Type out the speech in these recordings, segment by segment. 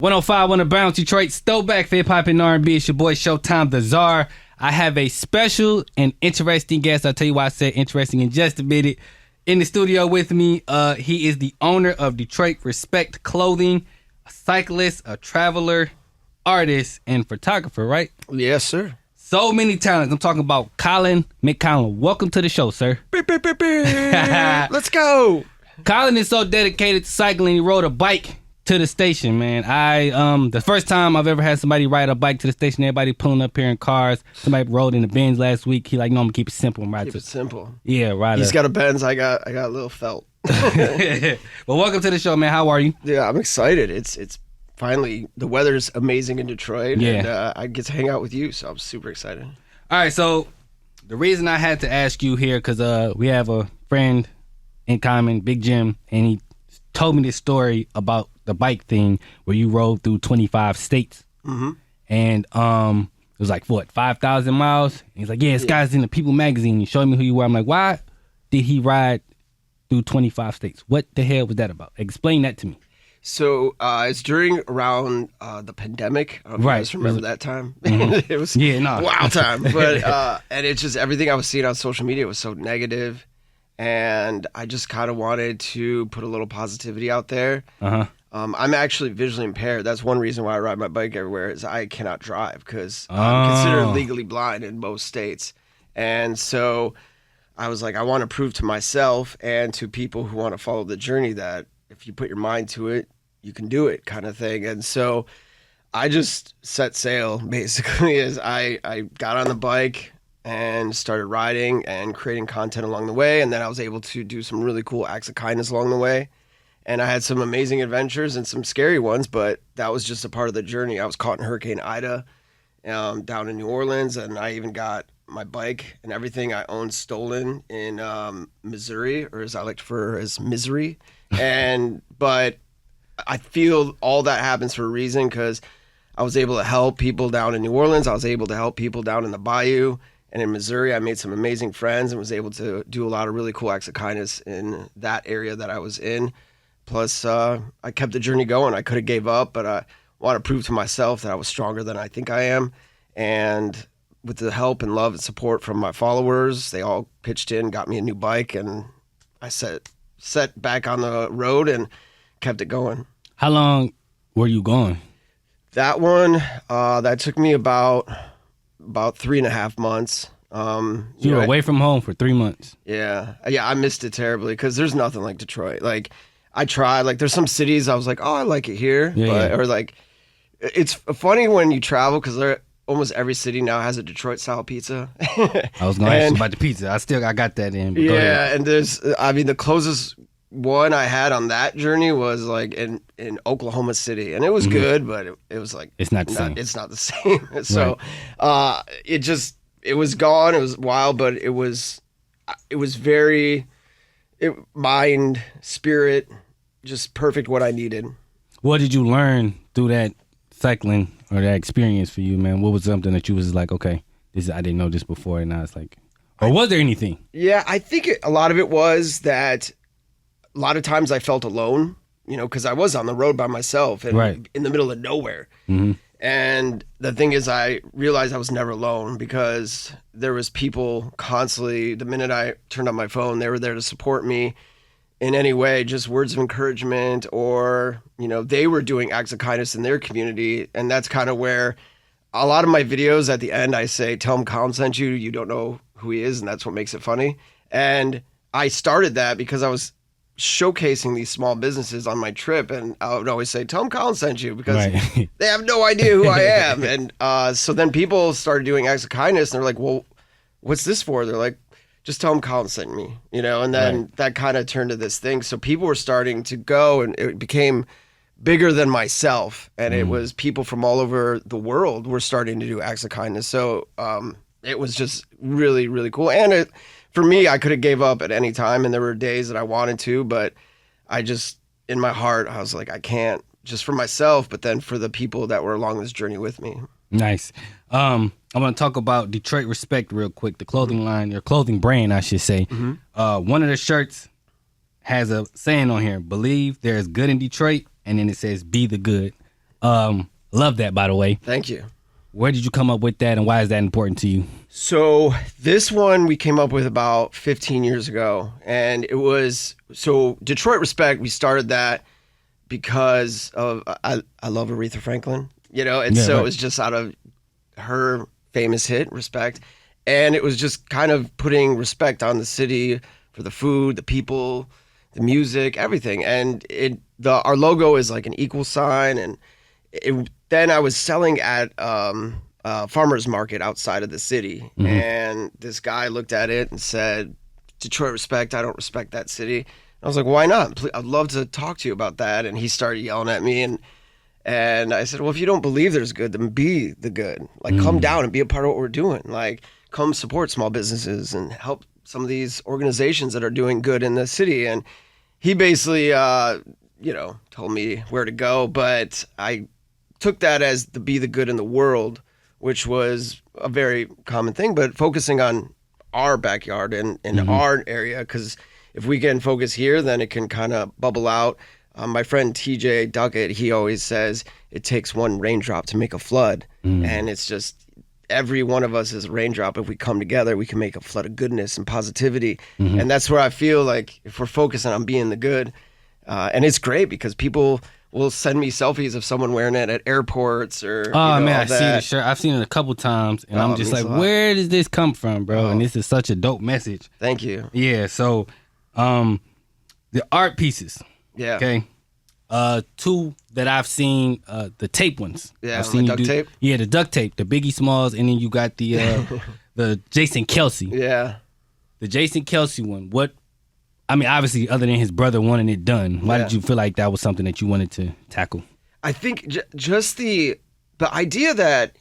105 on the bounce, Detroit. Throwback for hip hop and R&B. It's your boy Showtime, the Czar. I have a special and interesting guest. I'll tell you why I said interesting in just a minute. In the studio with me, he is the owner of Detroit Respect Clothing, a cyclist, a traveler, artist, and photographer, right? Yes, sir. So many talents. I'm talking about Colin McConnell. Welcome to the show, sir. Let's go. Colin is so dedicated to cycling, he rode a bike to the station, man. The first time I've ever had somebody ride a bike to the station, everybody pulling up here in cars. Somebody rode in the Benz last week. He like, no, I'm gonna keep it simple and ride Keep to it simple. Yeah, right. He's got a Benz. I got a little felt. Well, welcome to the show, man. How are you? Yeah, I'm excited. It's finally, the weather's amazing in Detroit. Yeah. And I get to hang out with you, so I'm super excited. All right, so the reason I had to ask you here, because we have a friend in common, Big Jim, and he told me this story about the bike thing where you rode through 25 states. Mm-hmm. And it was like, what, 5,000 miles? And he's like, yeah, this guy's in the People magazine. He showed me who you were. I'm like, why did he ride through 25 states? What the hell was that about? Explain that to me. So it's during around the pandemic. I don't know if you guys remember that time. Mm-hmm. It was wild time. But and it's just everything I was seeing on social media was so negative. And I just kind of wanted to put a little positivity out there. Uh-huh. I'm actually visually impaired. That's one reason why I ride my bike everywhere is I cannot drive because I'm considered legally blind in most states. And so I was like, I want to prove to myself and to people who want to follow the journey that if you put your mind to it, you can do it kind of thing. And so I just set sail basically as I got on the bike and started riding and creating content along the way. And then I was able to do some really cool acts of kindness along the way. And I had some amazing adventures and some scary ones, but that was just a part of the journey. I was caught in Hurricane Ida down in New Orleans, and I even got my bike and everything I owned stolen in Missouri, or as I like to refer as Misery. But I feel all that happens for a reason because I was able to help people down in New Orleans. I was able to help people down in the Bayou. And in Missouri, I made some amazing friends and was able to do a lot of really cool acts of kindness in that area that I was in. Plus, I kept the journey going. I could have gave up, but I want to prove to myself that I was stronger than I think I am. And with the help and love and support from my followers, they all pitched in, got me a new bike, and I set back on the road and kept it going. How long were you gone? That one, that took me about 3.5 months. You were away from home for 3 months. Yeah, I missed it terribly because there's nothing like Detroit. Like, I tried. Like, there's some cities I was like, oh, I like it here. Or like, it's funny when you travel because almost every city now has a Detroit-style pizza. I was going to ask you about the pizza. I got that in. But yeah, and the closest one I had on that journey was like in Oklahoma City, and it was good, but it was like it's not the same. It's not the same. So it was gone. It was wild, but it was very mind, spirit, just perfect what I needed. What did you learn through that cycling or that experience for you, man? What was something that you was like, okay, I didn't know this before, and now it's like, or was there anything? Yeah, I think a lot of it was that a lot of times I felt alone, because I was on the road by myself and in the middle of nowhere. Mm-hmm. And the thing is, I realized I was never alone because there was people constantly, the minute I turned on my phone, they were there to support me in any way, just words of encouragement, or, they were doing acts of kindness in their community. And that's kind of where a lot of my videos at the end, I say, tell them Colin sent you, you don't know who he is. And that's what makes it funny. And I started that because I was showcasing these small businesses on my trip, and I would always say, tell them Colin sent you, because they have no idea who I am. And so then people started doing acts of kindness, and they're like, well, what's this for? They're like, just tell them Colin sent me, and then that kind of turned to this thing. So people were starting to go, and it became bigger than myself, and it was people from all over the world were starting to do acts of kindness. So it was just really, really cool. And for me, I could have gave up at any time, and there were days that I wanted to, but I just, in my heart, I was like, I can't, just for myself, but then for the people that were along this journey with me. Nice. I want to talk about Detroit Respect real quick, the clothing line, your clothing brand, I should say. One of the shirts has a saying on here, believe there is good in Detroit, and then it says, be the good. Love that, by the way. Thank you. Where did you come up with that, and why is that important to you? So this one we came up with about 15 years ago, and it was Detroit Respect. We started that because of I love Aretha Franklin, and right. It was just out of her famous hit Respect, and it was just kind of putting respect on the city for the food, the people, the music, everything. And our logo is like an equal sign, and then I was selling at farmer's market outside of the city, and this guy looked at it and said, Detroit Respect, I don't respect that city. I was like, why not? I'd love to talk to you about that. And he started yelling at me, and I said, well, if you don't believe there's good, then be the good. Like, come down and be a part of what we're doing. Like, come support small businesses and help some of these organizations that are doing good in the city. And he basically, told me where to go, but I took that as the be the good in the world, which was a very common thing, but focusing on our backyard and our area, because if we can focus here, then it can kind of bubble out. My friend TJ Duckett, he always says it takes one raindrop to make a flood, and it's just every one of us is a raindrop. If we come together, we can make a flood of goodness and positivity, and that's where I feel like if we're focusing on being the good, and it's great because people will send me selfies of someone wearing it at airports or. Oh man, I see the shirt. I've seen it a couple times, and I'm just like, where does this come from, bro? And this is such a dope message. Thank you. Yeah. So, the art pieces. Yeah. Okay. Two that I've seen, the tape ones. Yeah. I've seen the duct tape. Yeah, the duct tape, the Biggie Smalls, and then you got the the Jason Kelsey. Yeah. The Jason Kelsey one. Obviously, other than his brother wanting it done, why did you feel like that was something that you wanted to tackle? I think just the idea that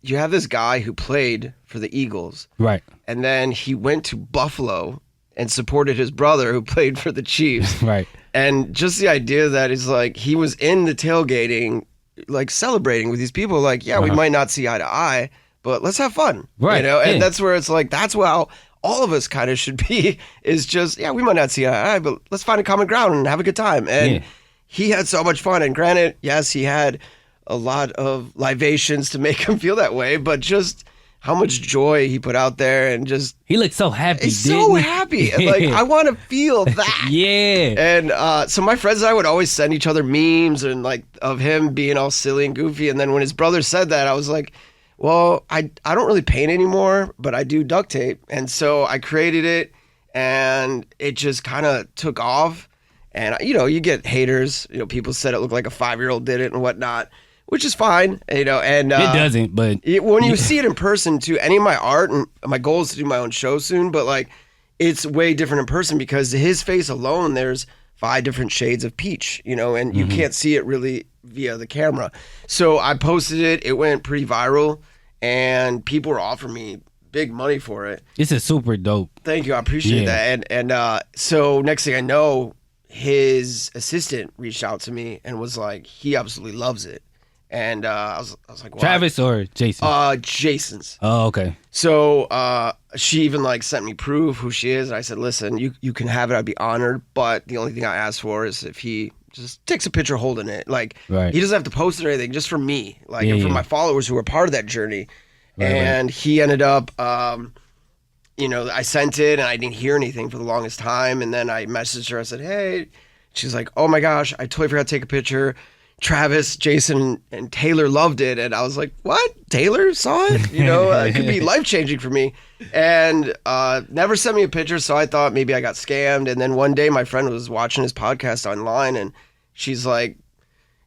you have this guy who played for the Eagles, right, and then he went to Buffalo and supported his brother who played for the Chiefs, right, and just the idea that is like he was in the tailgating, like celebrating with these people, like we might not see eye to eye, but let's have fun, right? And that's where it's like that's how all of us kind of should be, is just, we might not see eye to eye, but let's find a common ground and have a good time. And he had so much fun. And granted, yes, he had a lot of libations to make him feel that way, but just how much joy he put out there, and just... He looked so happy, happy. And like, I want to feel that. Yeah. And so my friends and I would always send each other memes and like of him being all silly and goofy. And then when his brother said that, I was like, well, I don't really paint anymore, but I do duct tape. And so I created it, and it just kind of took off. And, you get haters. People said it looked like a 5-year-old did it and whatnot, which is fine, and... it doesn't, but... when you see it in person, too, any of my art, and my goal is to do my own show soon, but, like, it's way different in person because his face alone, there's 5 different shades of peach, and you can't see it really via the camera. So I posted it. It went pretty viral, and people were offering me big money for it. This is super dope. Thank you. I appreciate that. And so next thing I know, his assistant reached out to me and was like, he absolutely loves it. And I was like, wow. Travis or Jason? Jason's. Oh, okay. So she even like sent me proof who she is. And I said, listen, you can have it. I'd be honored. But the only thing I asked for is if he just takes a picture holding it. Like, he doesn't have to post it or anything, just for me. Like, and for my followers who are part of that journey. Right. He ended up, I sent it and I didn't hear anything for the longest time. And then I messaged her. I said, hey. She's like, oh my gosh, I totally forgot to take a picture. Travis, Jason, and Taylor loved it. And I was like, what? Taylor saw it? It could be life-changing for me. And never sent me a picture, so I thought maybe I got scammed. And then one day my friend was watching his podcast online, and she's like,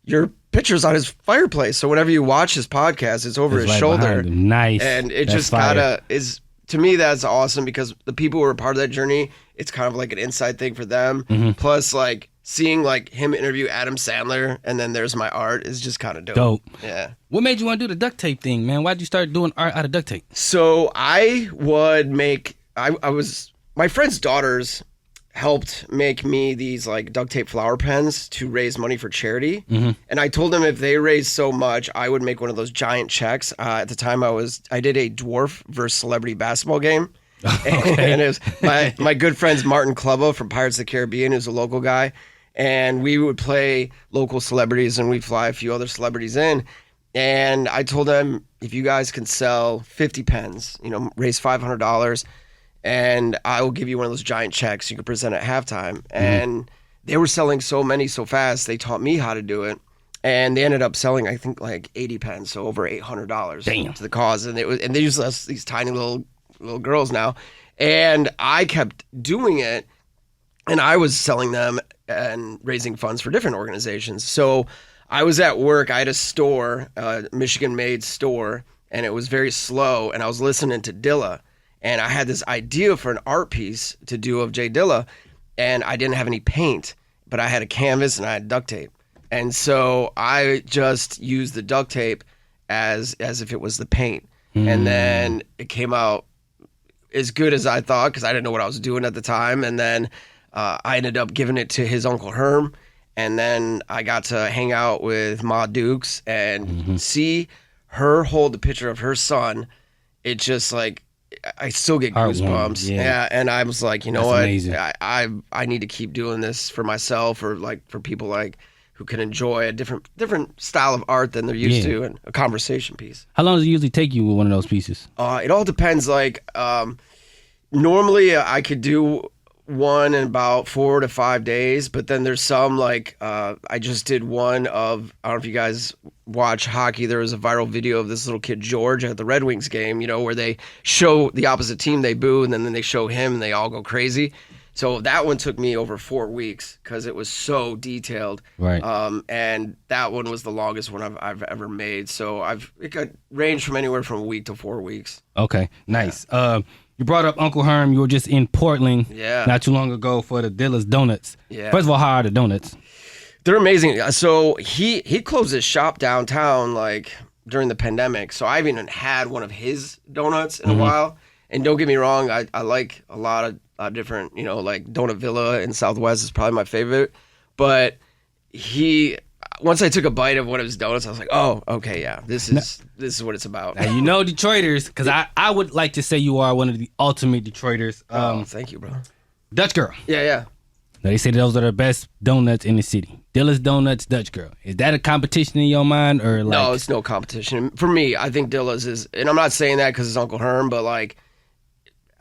your picture's on his fireplace. So whenever you watch his podcast, it's over his shoulder. Nice. And it just kind of is... To me, that's awesome because the people who are part of that journey, it's kind of like an inside thing for them. Plus, like, seeing like him interview Adam Sandler and then there's my art is just kind of dope. Yeah. What made you want to do the duct tape thing, man? Why'd you start doing art out of duct tape? So I would make, my friend's daughters helped make me these like duct tape flower pens to raise money for charity. And I told them if they raised so much, I would make one of those giant checks. At the time I did a dwarf versus celebrity basketball game. And it was my good friends Martin Clubbo from Pirates of the Caribbean, who's a local guy. and we would play local celebrities, and we'd fly a few other celebrities in. And I told them, if you guys can sell 50 pens, raise $500, and I will give you one of those giant checks you can present at halftime. And they were selling so many so fast, they taught me how to do it. And they ended up selling, I think, like 80 pens, so over $800 to the cause. And they used us, these tiny little girls now. And I kept doing it, and I was selling them and raising funds for different organizations. So I was at work. I had a store, a Michigan-made store, and it was very slow. And I was listening to Dilla, and I had this idea for an art piece to do of Jay Dilla, and I didn't have any paint, but I had a canvas and I had duct tape. And so I just used the duct tape as if it was the paint. And then it came out as good as I thought, because I didn't know what I was doing at the time. And then I ended up giving it to his Uncle Herm. And then I got to hang out with Ma Dukes and see her hold the picture of her son. It just like, I still get goosebumps. Yeah. And I was like, That's what? Amazing. I need to keep doing this for myself, or like for people like who can enjoy a different style of art than they're used to, and a conversation piece. How long does it usually take you with one of those pieces? It all depends. Like, normally I could do one in about 4 to 5 days, but then there's some like, I just did one of, I don't know if you guys watch hockey. There was a viral video of this little kid, George, at the Red Wings game, where they show the opposite team, they boo, and then they show him and they all go crazy. So that one took me over 4 weeks because it was so detailed. Right. And that one was the longest one I've ever made. So it could range from anywhere from a week to 4 weeks. Okay, nice. Yeah. You brought up Uncle Herm. You were just in Portland not too long ago for the Dilla's Donuts. Yeah. First of all, how are the donuts? They're amazing. So he closed his shop downtown like during the pandemic. So I haven't even had one of his donuts in a while. And don't get me wrong, I like a lot of different, like Donut Villa in Southwest is probably my favorite. But once I took a bite of one of his donuts, I was like, oh, okay, yeah, this is what it's about. Now, Detroiters, because I would like to say you are one of the ultimate Detroiters. Thank you, bro. Dutch Girl. Yeah. Now, they say those are the best donuts in the city. Dilla's Donuts, Dutch Girl. Is that a competition in your mind, or like? No, it's no competition. For me, I think Dilla's is, and I'm not saying that because it's Uncle Herm, but like,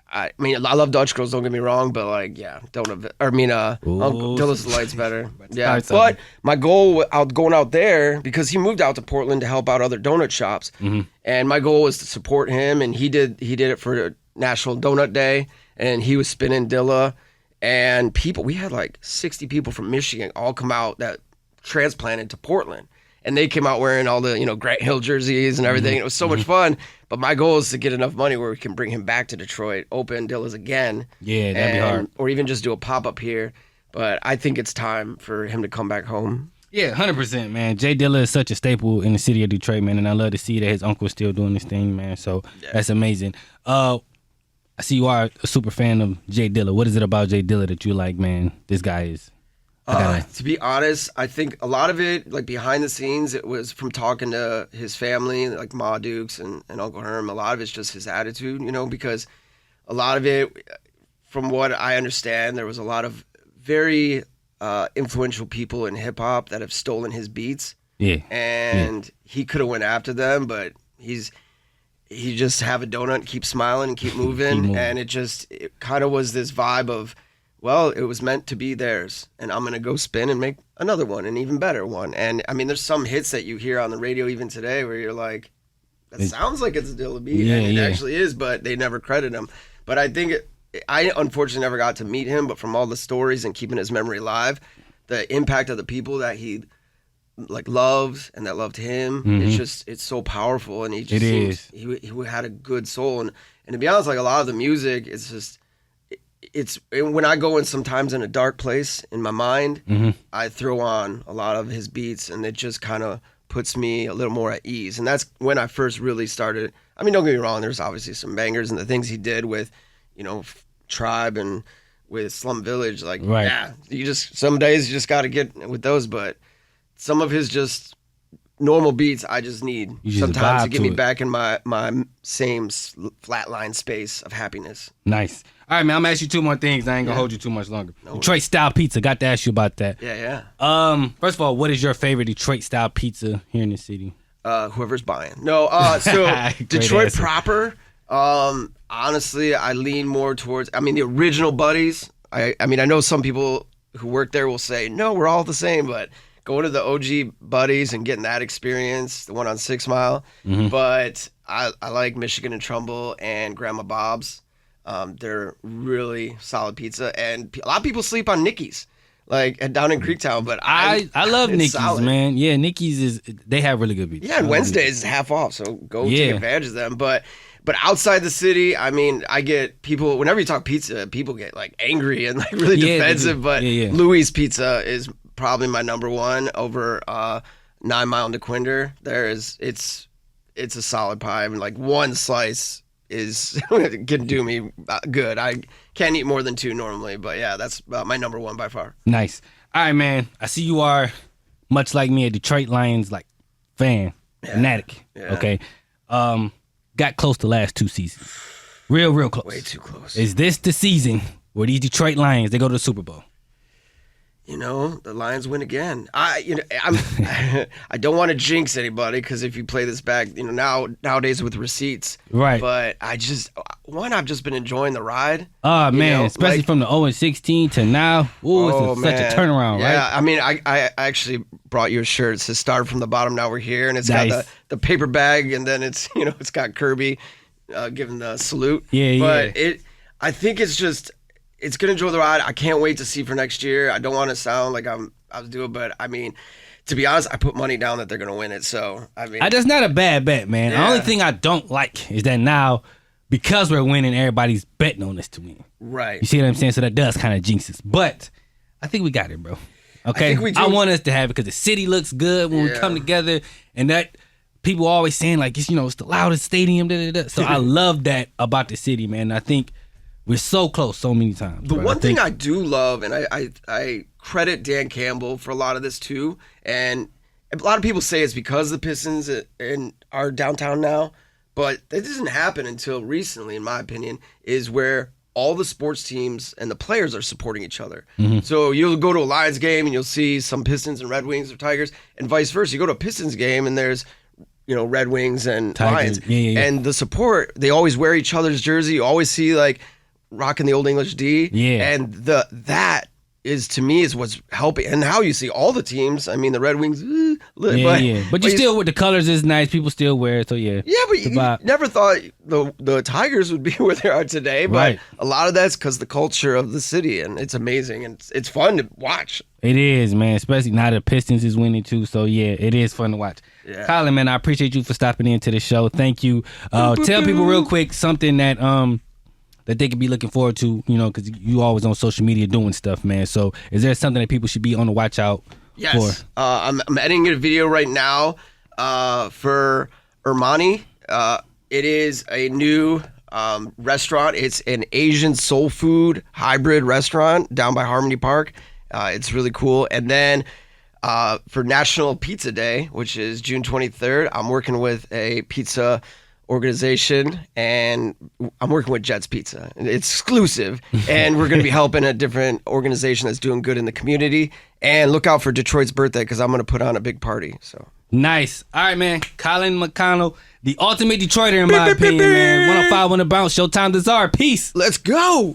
I mean, I love Dutch Girls, don't get me wrong, but like, yeah, Uncle Dilla's Delight's better. Yeah, but my goal going out there, because he moved out to Portland to help out other donut shops, and my goal was to support him, and he did it for National Donut Day, and he was spinning Dilla, and we had like 60 people from Michigan all come out that transplanted to Portland. And they came out wearing all the, Grant Hill jerseys and everything. It was so much fun. But my goal is to get enough money where we can bring him back to Detroit, open Dilla's again. Yeah, that'd be hard. Or even just do a pop-up here. But I think it's time for him to come back home. Yeah, 100%, man. Jay Dilla is such a staple in the city of Detroit, man. And I love to see that his uncle's still doing this thing, man. So that's amazing. I see you are a super fan of Jay Dilla. What is it about Jay Dilla that you like, man? This guy is... To be honest, I think a lot of it, like behind the scenes, it was from talking to his family, like Ma Dukes and Uncle Herm. A lot of it's just his attitude, because a lot of it, from what I understand, there was a lot of very influential people in hip hop that have stolen his beats. Yeah. And he could have went after them, but he just have a donut, keep smiling and keep moving. And it kind of was this vibe of, well, it was meant to be theirs, and I'm going to go spin and make another one, an even better one. And, I mean, there's some hits that you hear on the radio even today where you're like, that sounds like it's a Dilla beat, and it actually is, but they never credit him. But I think, I unfortunately never got to meet him, but from all the stories and keeping his memory alive, the impact of the people that he loves and that loved him, it's so powerful, and he had a good soul. And to be honest, like a lot of the music, it's when I go in sometimes in a dark place in my mind, I throw on a lot of his beats, and it just kind of puts me a little more at ease. And that's when I first really started. I mean, don't get me wrong, there's obviously some bangers and the things he did with, Tribe and with Slum Village. Like, some days you just got to get with those. But some of his just normal beats. I just need sometimes to get me it. back in my same flatline space of happiness. Nice. All right, man. I'm gonna ask you two more things. I ain't gonna hold you too much longer. Detroit style pizza. Got to ask you about that. Yeah. First of all, what is your favorite Detroit style pizza here in the city? Whoever's buying. No. So Detroit answer. proper. Honestly, I lean more towards. I mean, the original Buddies. I mean, I know some people who work there will say, no, we're all the same, but going to the OG Buddies and getting that experience, the one on 6 Mile. Mm-hmm. But I like Michigan and Trumbull and Grandma Bob's. They're really solid pizza, and a lot of people sleep on Nicky's, like down in Creektown. But I love Nicky's, solid. man. Yeah, Nicky's they have really good pizza. Yeah, and Wednesdays is half off, so go take advantage of them. But outside the city, I mean, I get people, whenever you talk pizza, people get like angry and like really defensive. But Louis Pizza is probably my number one over 9 Mile and DeQuinder. It's a solid pie. I mean, like one slice is can do me good. I can't eat more than 2 normally, but yeah, that's my number one by far. Nice. All right, man. I see you are much like me, a Detroit Lions like fan, fanatic. Yeah. Okay. Got close the last 2 seasons. Real close. Way too close. Is this the season where these Detroit Lions they go to the Super Bowl? You know, the Lions win again. I don't want to jinx anybody, because if you play this back, you know, nowadays with receipts, right? But I've just been enjoying the ride. Oh man, especially like, from the 0-16 to now. Ooh, it's such a turnaround, right? Yeah, I mean, I actually brought you a shirt. It says "Started from the bottom, now we're here," and it's got the paper bag, and then it's it's got Kirby giving the salute. But I think it's just. It's going to enjoy the ride. I can't wait to see for next year. I don't want to sound like I was doing, but I mean, to be honest, I put money down that they're going to win it. So, I mean. That's not a bad bet, man. Yeah. The only thing I don't like is that now, because we're winning, everybody's betting on us to win. Right. You see what I'm saying? So that does kind of jinx us. But I think we got it, bro. Okay? I want us to have it because the city looks good when we come together. And that people are always saying, like, it's the loudest stadium. So I love that about the city, man. I think. We're so close so many times. The one thing I do love, and I credit Dan Campbell for a lot of this too, and a lot of people say it's because the Pistons are downtown now, but that doesn't happen until recently, in my opinion, is where all the sports teams and the players are supporting each other. Mm-hmm. So you'll go to a Lions game and you'll see some Pistons and Red Wings or Tigers, and vice versa. You go to a Pistons game and there's Red Wings and Tigers. Lions. And the support, they always wear each other's jersey. You always see like rocking the Old English D. Yeah. And that is, to me, is what's helping. And how you see all the teams. I mean, the Red Wings. But you still, with the colors is nice. People still wear it. So yeah. Yeah, but you never thought the Tigers would be where they are today. But a lot of that's because the culture of the city, and it's amazing, and it's fun to watch. It is, man. Especially now the Pistons is winning too. So yeah, it is fun to watch. Yeah. Colin, man, I appreciate you for stopping into the show. Thank you. Tell people real quick something that that they could be looking forward to, because you always on social media doing stuff, man. So is there something that people should be on the watch out for? I'm editing a video right now for Ermani. It is a new restaurant. It's an Asian soul food hybrid restaurant down by Harmony Park. It's really cool. And then for National Pizza Day, which is June 23rd, I'm working with a pizza organization, and I'm working with Jets Pizza. It's exclusive, and we're going to be helping a different organization that's doing good in the community. And look out for Detroit's birthday, because I'm going to put on a big party. So nice. All right, man. Colin McConnell, the ultimate Detroiter in my opinion, man. 105 on the bounce. Showtime, the Czar. Peace. Let's go.